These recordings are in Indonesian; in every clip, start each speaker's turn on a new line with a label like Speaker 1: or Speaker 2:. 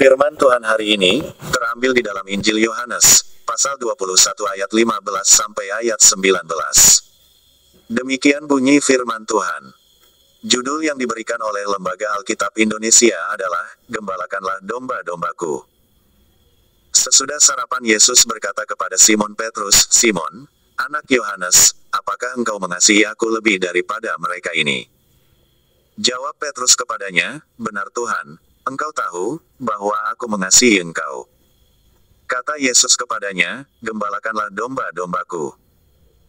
Speaker 1: Firman Tuhan hari ini, terambil di dalam Injil Yohanes, pasal 21 ayat 15 sampai ayat 19. Demikian bunyi firman Tuhan. Judul yang diberikan oleh Lembaga Alkitab Indonesia adalah, Gembalakanlah Domba-Dombaku. Sesudah sarapan Yesus berkata kepada Simon Petrus, Simon, anak Yohanes, apakah engkau mengasihi aku lebih daripada mereka ini? Jawab Petrus kepadanya, benar Tuhan, engkau tahu, bahwa aku mengasihi engkau. Kata Yesus kepadanya, gembalakanlah domba-dombaku.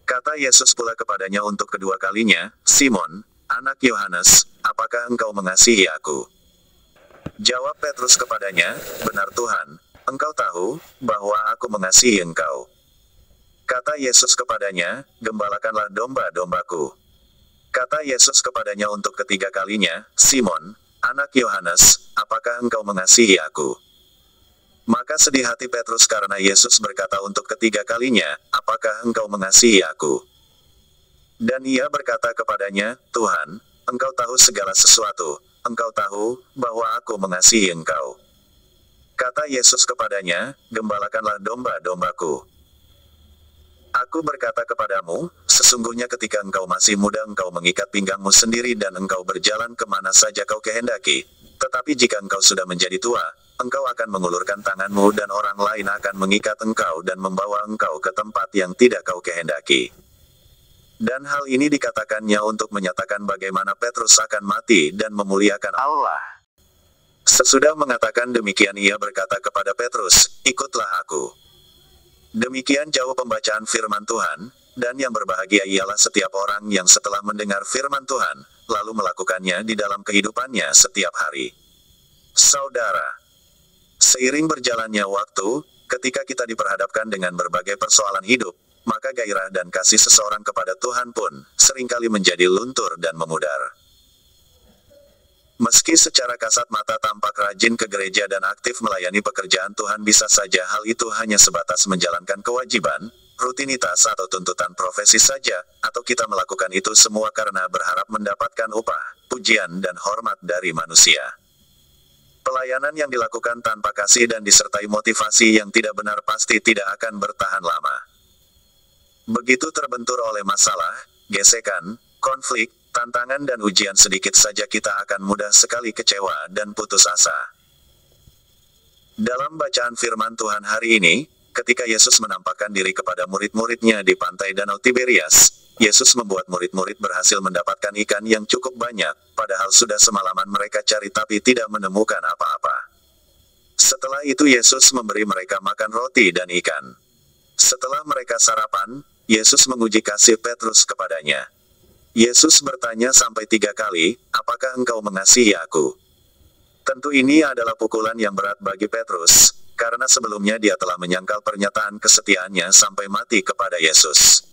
Speaker 1: Kata Yesus pula kepadanya untuk kedua kalinya, Simon, anak Yohanes, apakah engkau mengasihi aku? Jawab Petrus kepadanya, benar Tuhan, engkau tahu, bahwa aku mengasihi engkau. Kata Yesus kepadanya, gembalakanlah domba-dombaku. Kata Yesus kepadanya untuk ketiga kalinya, Simon, anak Yohanes, apakah engkau mengasihi aku? Maka sedih hati Petrus karena Yesus berkata untuk ketiga kalinya, apakah engkau mengasihi aku? Dan ia berkata kepadanya, Tuhan, engkau tahu segala sesuatu, engkau tahu, bahwa aku mengasihi engkau. Kata Yesus kepadanya, gembalakanlah domba-dombaku. Aku berkata kepadamu, sesungguhnya ketika engkau masih muda engkau mengikat pinggangmu sendiri dan engkau berjalan kemana saja kau kehendaki. Tetapi jika engkau sudah menjadi tua, engkau akan mengulurkan tanganmu dan orang lain akan mengikat engkau dan membawa engkau ke tempat yang tidak kau kehendaki. Dan hal ini dikatakannya untuk menyatakan bagaimana Petrus akan mati dan memuliakan Allah. Sesudah mengatakan demikian ia berkata kepada Petrus, ikutlah aku. Demikian jauh pembacaan firman Tuhan, dan yang berbahagia ialah setiap orang yang setelah mendengar firman Tuhan, lalu melakukannya di dalam kehidupannya setiap hari. Saudara, seiring berjalannya waktu, ketika kita diperhadapkan dengan berbagai persoalan hidup, maka gairah dan kasih seseorang kepada Tuhan pun, seringkali menjadi luntur dan memudar. Meski secara kasat mata tampak rajin ke gereja dan aktif melayani pekerjaan Tuhan, bisa saja hal itu hanya sebatas menjalankan kewajiban, rutinitas atau tuntutan profesi saja, atau kita melakukan itu semua karena berharap mendapatkan upah, pujian dan hormat dari manusia. Pelayanan yang dilakukan tanpa kasih dan disertai motivasi yang tidak benar pasti tidak akan bertahan lama. Begitu terbentur oleh masalah, gesekan, konflik, tantangan dan ujian sedikit saja kita akan mudah sekali kecewa dan putus asa. Dalam bacaan firman Tuhan hari ini, ketika Yesus menampakkan diri kepada murid-muridnya di pantai Danau Tiberias, Yesus membuat murid-murid berhasil mendapatkan ikan yang cukup banyak, padahal sudah semalaman mereka cari tapi tidak menemukan apa-apa. Setelah itu Yesus memberi mereka makan roti dan ikan. Setelah mereka sarapan, Yesus menguji kasih Petrus kepadanya. Yesus bertanya sampai 3 kali, apakah engkau mengasihi aku? Tentu ini adalah pukulan yang berat bagi Petrus, karena sebelumnya dia telah menyangkal pernyataan kesetiaannya sampai mati kepada Yesus.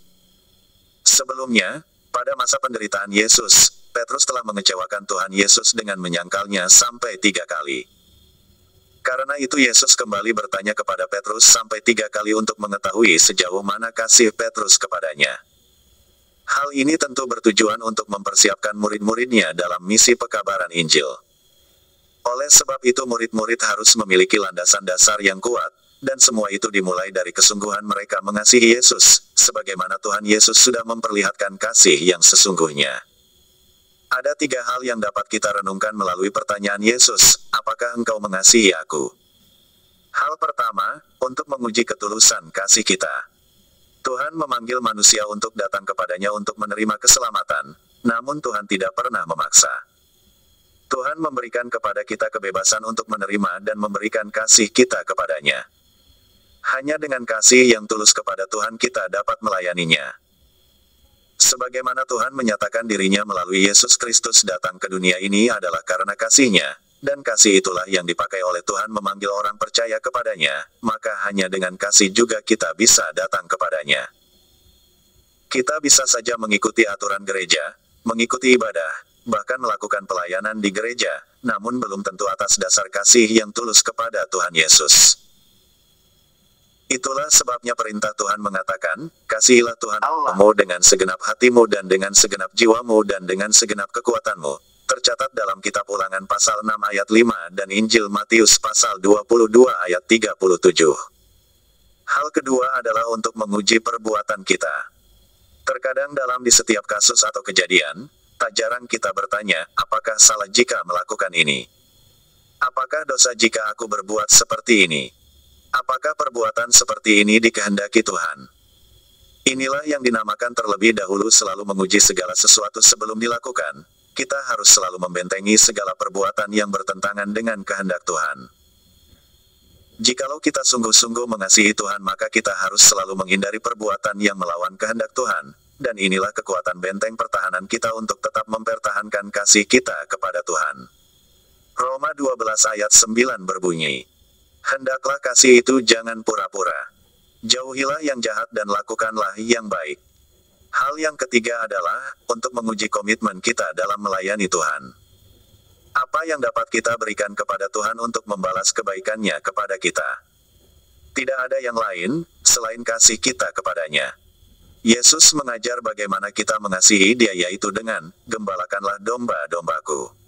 Speaker 1: Sebelumnya, pada masa penderitaan Yesus, Petrus telah mengecewakan Tuhan Yesus dengan menyangkalnya sampai 3 kali. Karena itu Yesus kembali bertanya kepada Petrus sampai 3 kali untuk mengetahui sejauh mana kasih Petrus kepadanya. Hal ini tentu bertujuan untuk mempersiapkan murid-muridnya dalam misi pekabaran Injil. Oleh sebab itu murid-murid harus memiliki landasan dasar yang kuat, dan semua itu dimulai dari kesungguhan mereka mengasihi Yesus, sebagaimana Tuhan Yesus sudah memperlihatkan kasih yang sesungguhnya. Ada 3 hal yang dapat kita renungkan melalui pertanyaan Yesus, apakah engkau mengasihi aku? Hal pertama, untuk menguji ketulusan kasih kita. Tuhan memanggil manusia untuk datang kepadanya untuk menerima keselamatan, namun Tuhan tidak pernah memaksa. Tuhan memberikan kepada kita kebebasan untuk menerima dan memberikan kasih kita kepadanya. Hanya dengan kasih yang tulus kepada Tuhan kita dapat melayaninya. Sebagaimana Tuhan menyatakan dirinya melalui Yesus Kristus datang ke dunia ini adalah karena kasih-Nya, dan kasih itulah yang dipakai oleh Tuhan memanggil orang percaya kepadanya, maka hanya dengan kasih juga kita bisa datang kepadanya. Kita bisa saja mengikuti aturan gereja, mengikuti ibadah, bahkan melakukan pelayanan di gereja, namun belum tentu atas dasar kasih yang tulus kepada Tuhan Yesus. Itulah sebabnya perintah Tuhan mengatakan, kasihilah Tuhan Allahmu dengan segenap hatimu dan dengan segenap jiwamu dan dengan segenap kekuatanmu. tercatat dalam Kitab Ulangan pasal 6 ayat 5 dan Injil Matius pasal 22 ayat 37. Hal kedua adalah untuk menguji perbuatan kita. Terkadang di setiap kasus atau kejadian, tak jarang kita bertanya, apakah salah jika melakukan ini? Apakah dosa jika aku berbuat seperti ini? Apakah perbuatan seperti ini dikehendaki Tuhan? Inilah yang dinamakan terlebih dahulu selalu menguji segala sesuatu sebelum dilakukan. Kita harus selalu membentengi segala perbuatan yang bertentangan dengan kehendak Tuhan. Jikalau kita sungguh-sungguh mengasihi Tuhan, maka kita harus selalu menghindari perbuatan yang melawan kehendak Tuhan. Dan inilah kekuatan benteng pertahanan kita untuk tetap mempertahankan kasih kita kepada Tuhan. Roma 12 ayat 9 berbunyi, "Hendaklah kasih itu jangan pura-pura. Jauhilah yang jahat dan lakukanlah yang baik." Hal yang ketiga adalah untuk menguji komitmen kita dalam melayani Tuhan. Apa yang dapat kita berikan kepada Tuhan untuk membalas kebaikannya kepada kita? Tidak ada yang lain selain kasih kita kepadanya. Yesus mengajar bagaimana kita mengasihi Dia, yaitu dengan "Gembalakanlah domba-dombaku."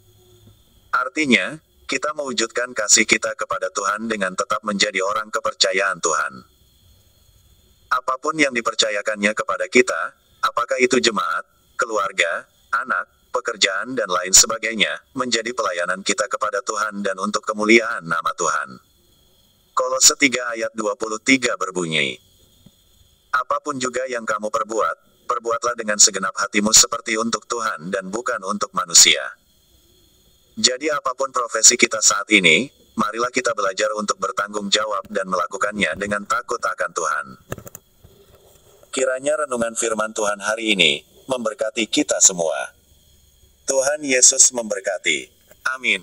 Speaker 1: Artinya, kita mewujudkan kasih kita kepada Tuhan dengan tetap menjadi orang kepercayaan Tuhan. Apapun yang dipercayakannya kepada kita, apakah itu jemaat, keluarga, anak, pekerjaan dan lain sebagainya, menjadi pelayanan kita kepada Tuhan dan untuk kemuliaan nama Tuhan. Kolose 3 ayat 23 berbunyi, "Apapun juga yang kamu perbuat, perbuatlah dengan segenap hatimu seperti untuk Tuhan dan bukan untuk manusia." Jadi apapun profesi kita saat ini, marilah kita belajar untuk bertanggung jawab dan melakukannya dengan takut akan Tuhan. Kiranya renungan firman Tuhan hari ini memberkati kita semua. Tuhan Yesus memberkati. Amin.